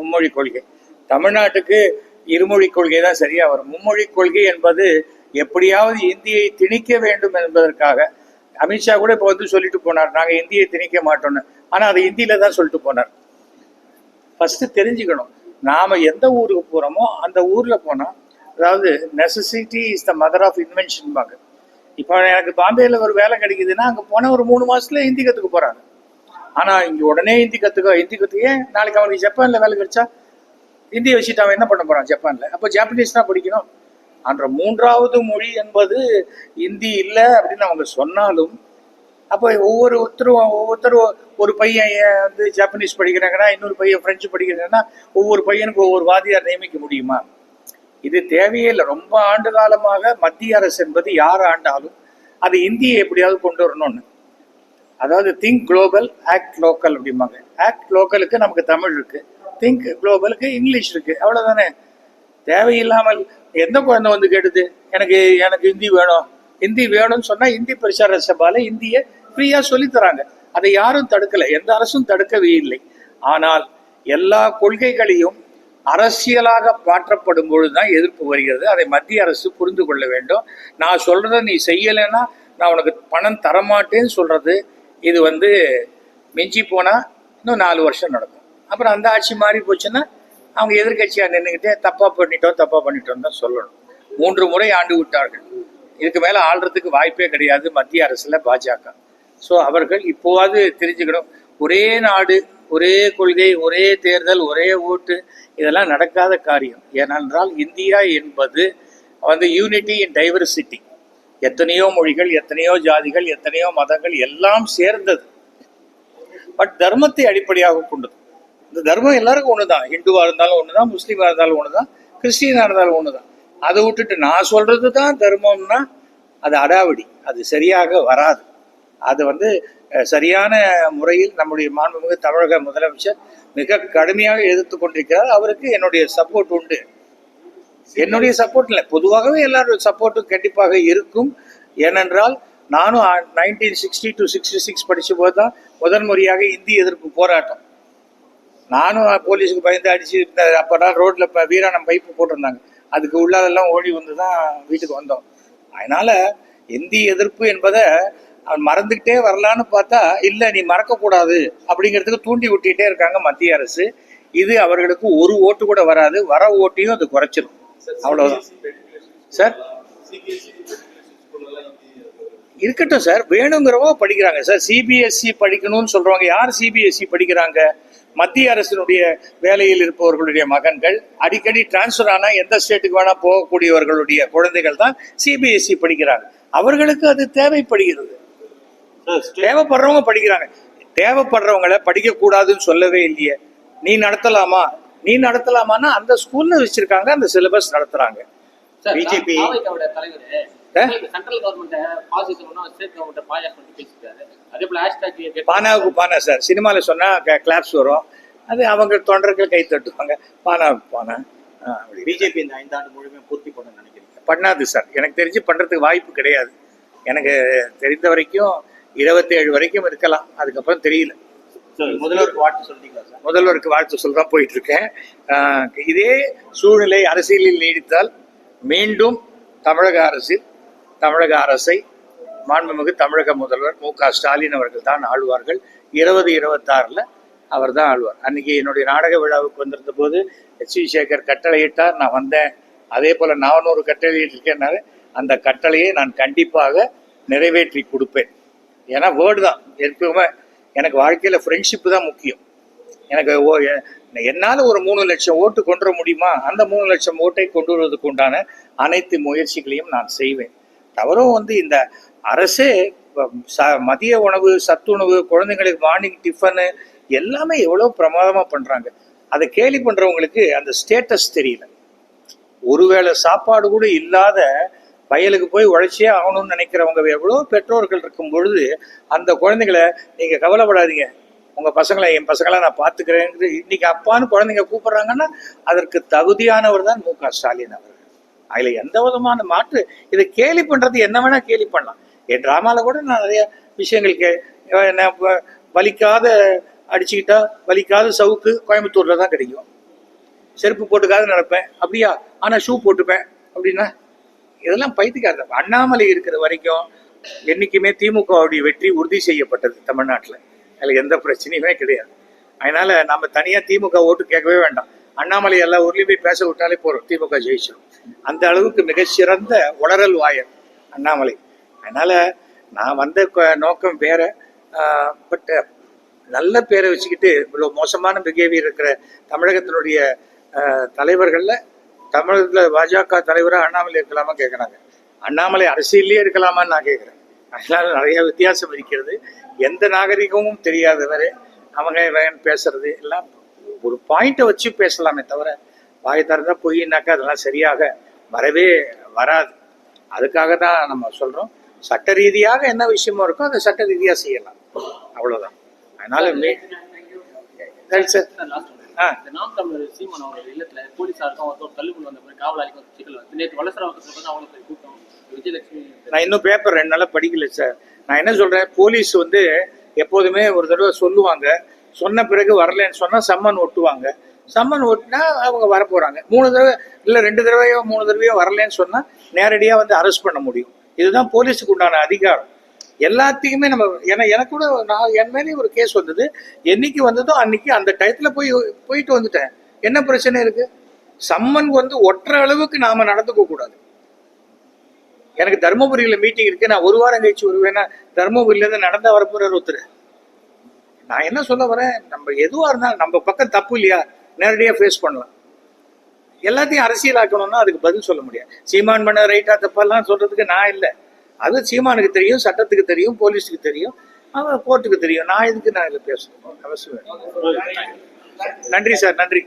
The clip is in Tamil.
மும்மொழி கொள்கை. தமிழ்நாட்டுக்கு இருமொழி கொள்கை தான் சரியா வரும். மும்மொழி கொள்கை என்பது எப்படியாவது இந்தியை திணிக்க வேண்டும் என்பதற்காக அமித்ஷா கூட இப்போ வந்து சொல்லிட்டு போனார், நாங்கள் இந்தியை திணிக்க மாட்டோம்னு. ஆனால் அது ஹிந்தியில தான் சொல்லிட்டு போனார். ஃபர்ஸ்ட் தெரிஞ்சுக்கணும், நாம எந்த ஊருக்கு போறோமோ அந்த ஊர்ல போனா, அதாவது necessity is the mother of invention பாங்க. இப்போ எனக்கு பாம்பேல ஒரு வேலை கிடைக்குதுன்னா அங்கே போனால் ஒரு 3 மாசத்துல ஹிந்தி கற்றுக்க போறாங்க. ஆனால் இங்கே உடனே ஹிந்தி கற்றுக்க நாளைக்கு அவனுக்கு ஜப்பானில் வேலை கிடைச்சா ஹிந்தியை வச்சுட்டு அவன் என்ன பண்ண போறான் ஜப்பான்ல? அப்போ ஜாப்பனீஸ் தான் படிக்கணும். அந்த 3வது மொழி என்பது ஹிந்தி இல்லை அப்படின்னு அவங்க சொன்னாலும், அப்போ ஒவ்வொருத்தரும் ஒரு பையன் வந்து ஜாப்பனீஸ் படிக்கிறாங்கன்னா, இன்னொரு பையன் பிரெஞ்சு படிக்கிறாங்கன்னா, ஒவ்வொரு பையனுக்கு ஒவ்வொரு வாதியார் நியமிக்க முடியுமா? இது தேவையே இல்லை. ரொம்ப ஆண்டு காலமாக மத்திய அரசு என்பது யார் ஆண்டாலும் அது இந்தியை எப்படியாவது கொண்டு வரணும்னு, அதாவது திங்க் குளோபல் ஆக்ட் லோக்கல் அப்படிம்பாங்க. ஆக்ட் லோக்கலுக்கு நமக்கு தமிழ் இருக்கு, திங்க் குளோபலுக்கு இங்கிலீஷ் இருக்கு, அவ்வளவுதானே. தேவையில்லாமல் எந்த குழந்தை வந்து கேட்டுது எனக்கு ஹிந்தி வேணும், ஹிந்தி வேணும்னு சொன்னா இந்தி பிரச்சார சபால இந்தியை ஃப்ரீயா சொல்லித்தராங்க. அதை யாரும் தடுக்கல, எந்த அரசும் தடுக்கவே இல்லை. ஆனால் எல்லா கொள்கைகளையும் அரசியலாக மாற்றப்படும் பொழுதுதான் எதிர்ப்பு வருகிறது. அதை மத்திய அரசு புரிந்து கொள்ள வேண்டும். நான் சொல்றதை நீ செய்யலைன்னா நான் உனக்கு பணம் தரமாட்டேன்னு சொல்றது, இது வந்து மிஞ்சி போனா இன்னும் 4 வருஷம் நடக்கும். அப்புறம் அந்த ஆட்சி மாறி போச்சுன்னா அவங்க எதிர்கட்சியா நின்றுக்கிட்டே தப்பா பண்ணிட்டோம் தான் சொல்லணும். 3 முறை ஆண்டு விட்டார்கள். இதுக்கு மேல ஆள்றதுக்கு வாய்ப்பே கிடையாது மத்திய அரசுல பாஜக. ஸோ அவர்கள் இப்போவாது தெரிஞ்சுக்கணும், ஒரே நாடு, ஒரே கொள்கை, ஒரே தேர்தல், ஒரே ஓட்டு, இதெல்லாம் நடக்காத காரியம். ஏனென்றால் இந்தியா என்பது வந்து யூனிட்டி இன் டைவர்சிட்டி. எத்தனையோ மொழிகள், எத்தனையோ ஜாதிகள், எத்தனையோ மதங்கள் எல்லாம் சேர்ந்தது. பட் தர்மத்தை அடிப்படையாக கொண்டது. இந்த தர்மம் எல்லாருக்கும் ஒண்ணுதான். ஹிந்துவா இருந்தாலும் ஒண்ணுதான், முஸ்லீமா இருந்தாலும் ஒண்ணுதான், கிறிஸ்டியனா இருந்தாலும் ஒண்ணுதான். அதை விட்டுட்டு நான் சொல்றது தான் தர்மம்னா அது அடாவடி, அது சரியாக வராது. அது வந்து சரியான முறையில் நம்முடைய மாண்புமிகு தமிழக முதலமைச்சர் மிக கடுமையாக எதிர்த்து கொண்டிருக்கிறார். அவருக்கு என்னுடைய சப்போர்ட் உண்டு. என்னுடைய சப்போர்ட் இல்லை, பொதுவாகவே எல்லாரும் சப்போர்ட்டும் கண்டிப்பாக இருக்கும். ஏனென்றால் நானும் 1960 to 66 படிச்ச போது தான் முதன் முறையாக இந்தி எதிர்ப்பு போராட்டம். நானும் போலீஸுக்கு பயந்து அடிச்சு, அப்பதான் ரோட்ல வீராணம் பைப்பு போட்டிருந்தாங்க, அதுக்கு உள்ளாதெல்லாம் ஓடி வந்து தான் வீட்டுக்கு வந்தோம். அதனால இந்தி எதிர்ப்பு என்பதை அவன் மறந்துக்கிட்டே வரலான்னு பார்த்தா, இல்லை நீ மறக்கக்கூடாது அப்படிங்கிறதுக்கு தூண்டி விட்டுட்டே இருக்காங்க மத்திய அரசு. இது அவர்களுக்கு ஒரு ஓட்டு கூட வராது, வர ஓட்டையும் அது குறைச்சிடும், அவ்வளவுதான் சார். இருக்கட்டும் சார், வேணுங்கிறவங்க படிக்கிறாங்க சார். சிபிஎஸ்இ படிக்கணும்னு சொல்றவங்க யார் சிபிஎஸ்இ படிக்கிறாங்க? மத்திய அரசினுடைய வேலையில் இருப்பவர்களுடைய மகன்கள், அடிக்கடி டிரான்ஸ்பர் ஆனா எந்த ஸ்டேட்டுக்கு வேணா போகக்கூடியவர்களுடைய குழந்தைகள் தான் சிபிஎஸ்இ படிக்கிறாங்க. அவர்களுக்கு அது தேவைப்படுகிறது. தேவைப்படுறவங்க படிக்கிறாங்க. தேவைப்படுறவங்களை படிக்க கூடாதுன்னு சொல்லவே இல்லையே. நீ நடத்தலாமான்னா அந்த ஸ்கூல்ல வச்சிருக்காங்க, அந்த சிலபஸ் நடத்துறாங்க. பிஜேபி பானாவுக்கு பானா சார், சினிமாவில் சொன்னா கிளாப்ஸ் வரும், அது அவங்க தொண்டர்கள் கை தட்டுவாங்க. பானாவுக்கு பானா. பிஜேபி இந்த 5 ஆண்டு முழுமையாக பூர்த்தி பண்ண நினைக்கிறீங்க? பண்ணாது சார், எனக்கு தெரிஞ்சு பண்றதுக்கு வாய்ப்பு கிடையாது. எனக்கு தெரிந்த வரைக்கும் 27 வரைக்கும் இருக்கலாம், அதுக்கப்புறம் தெரியல. முதல்வருக்கு வாழ்த்து சொல்றீங்களா சார்? முதல்வருக்கு வாழ்த்து சொல்லதான் போயிட்டு இருக்கேன். இதே சூழ்நிலை அரசியலில் நீடித்தால் மீண்டும் தமிழக அரசை மாண்புமிகு தமிழக முதல்வர் மு.க. ஸ்டாலின் அவர்கள் தான் ஆளுவார்கள். 2026 அவர் தான் ஆளுவார். அன்னைக்கு என்னுடைய நாடக விழாவுக்கு வந்திருந்த போது எச்.வி. சேகர் கட்டளையிட்டார், நான் வந்தேன். அதே போல 400 கட்டளையிட்டிருக்கேன்னாரு. அந்த கட்டளையை நான் கண்டிப்பாக நிறைவேற்றி கொடுப்பேன். ஏன்னா வேர்டு தான் எப்பவுமே. எனக்கு வாழ்க்கையில ஃப்ரெண்ட்ஷிப்பு தான் முக்கியம். எனக்கு என்னால் ஒரு 3 லட்சம் ஓட்டு கொண்டு வர முடியுமா? அந்த 3 லட்சம் ஓட்டை கொண்டு வருவதற்கு உண்டான அனைத்து முயற்சிகளையும் நான் செய்வேன். தவறும் வந்து இந்த அரசே மதிய உணவு, சத்துணவு, குழந்தைங்களுக்கு மார்னிங் டிஃபனு எல்லாமே எவ்வளோ பிரமாதமாக பண்ணுறாங்க. அதை கேலி பண்ணுறவங்களுக்கு அந்த ஸ்டேட்டஸ் தெரியல. ஒருவேளை சாப்பாடு கூட இல்லாத வயலுக்கு போய் உழைச்சே ஆகணும்னு நினைக்கிறவங்க எவ்வளோ பெற்றோர்கள் இருக்கும் பொழுது அந்த குழந்தைங்களை நீங்கள் கவலைப்படாதீங்க, உங்கள் பசங்களை என் பசங்களை நான் பார்த்துக்கிறேன் இன்னைக்கு அப்பான்னு குழந்தைங்க கூப்பிட்றாங்கன்னா அதற்கு தகுதியானவர் தான் மு.க. ஸ்டாலின் அவர்கள். அதில் எந்த விதமான மாற்று. இதை கேலி பண்ணுறது என்ன வேணால் கேலி பண்ணலாம். என் ட்ராமாவில் கூட நான் நிறைய விஷயங்கள் வலிக்காத அடிச்சுக்கிட்டா வலிக்காத சவுக்கு கோயம்புத்தூரில் தான் கிடைக்கும். செருப்பு போட்டுக்காத நடப்பேன் அப்படியா, ஆனால் ஷூ போட்டுப்பேன் அப்படின்னா இதெல்லாம் பைத்தியக்காரர். அண்ணாமலை இருக்கிற வரைக்கும் என்றைக்குமே திமுகவுடைய வெற்றி உறுதி செய்யப்பட்டது தமிழ்நாட்டில். அதில் எந்த பிரச்சனையுமே கிடையாது. அதனால நம்ம தனியாக திமுக ஓட்டு கேட்கவே வேண்டாம். அண்ணாமலை எல்லா ஊர்லேயும் போய் பேச விட்டாலே போகிறோம், திமுக ஜெயிச்சிடும். அந்த அளவுக்கு மிகச்சிறந்த உளறல் வாயர் அண்ணாமலை. அதனால நான் வந்த நோக்கம் வேற. பட் நல்ல பேரை வச்சுக்கிட்டு இவ்வளோ மோசமான பிஹேவியர் இருக்கிற தமிழகத்தினுடைய தலைவர்களில் தமிழகத்தில் பாஜக தலைவராக அண்ணாமலை இருக்கலாமா கேட்குறாங்க. அண்ணாமலை அரசியலே இருக்கலாமான்னு நான் கேட்குறேன். அதனால நிறைய வித்தியாசம் இருக்கிறது. எந்த நாகரிகமும் தெரியாதவரை அவங்க பேசுறது எல்லாம் ஒரு பாயிண்ட்டை வச்சு பேசலாமே தவிர வாய் திறந்தா பொய்னாக்கா அதெல்லாம் சரியாக வரவே வராது. அதுக்காக தான் நம்ம சொல்கிறோம், சட்ட ரீதியாக என்ன விஷயமோ இருக்கோ அதை சட்ட ரீதியாக செய்யலாம், அவ்வளோதான். அதனால நாம் தமிழர் சீமான் அவரோட இல்லத்துல போலீஸாருக்கும் தள்ளுபடி வந்த மாதிரி காவலாளிக்கும் சிக்கல் வந்து நேற்று வலசரவாக்கத்தில் அவங்களுக்கு கூட்டம் விஜயலட்சுமி. நான் இன்னும் பேப்பர் 2 நாளாக படிக்கல சார். நான் என்ன சொல்கிறேன், போலீஸ் வந்து எப்போதுமே ஒரு தடவை சொல்லுவாங்க, சொன்ன பிறகு வரலன்னு சொன்னால் சம்மன் ஒட்டுவாங்க. சம்மன் ஒட்டினா அவங்க வரப்போகிறாங்க. 3 தடவை இல்லை 2 தடவையோ 3 தடவையோ வரலன்னு சொன்னால் நேரடியாக வந்து அரெஸ்ட் பண்ண முடியும். இதுதான் போலீஸுக்கு உண்டான அதிகாரம். எல்லாத்தையுமே நம்ம எனக்கு கூட நான் என் மேலே ஒரு கேஸ் வந்தது. என்னைக்கு வந்ததோ அன்னைக்கு அந்த டயத்தில் போயிட்டு வந்துட்டேன். என்ன பிரச்சனை இருக்கு? சம்மன் வந்து ஒட்டுற அளவுக்கு நாம நடந்துக்க கூடாது. எனக்கு தர்மபுரியில் மீட்டிங் இருக்கு, நான் 1 வாரம் கழிச்சு வருவேன்னா தர்மபுரியிலேருந்து நடந்தா வரப்போறாரு ஒருத்தர். நான் என்ன சொல்ல வரேன், நம்ம எதுவாக இருந்தாலும் நம்ம பக்கம் தப்பு இல்லையா, நேரடியாக ஃபேஸ் பண்ணலாம். எல்லாத்தையும் அரசியலாக்கணும்னா அதுக்கு பதில் சொல்ல முடியாது. சீமான் பண்ண ரைட்டா தப்பெல்லாம் சொல்றதுக்கு நான் இல்லை. அது சீமானுக்கு தெரியும், சட்டத்துக்கு தெரியும், போலீஸுக்கு தெரியும், அவன் கோர்ட்டுக்கு தெரியும். நான் இதுக்கு நான் இதில் பேசணும் அவசியம். நன்றி சார், நன்றி.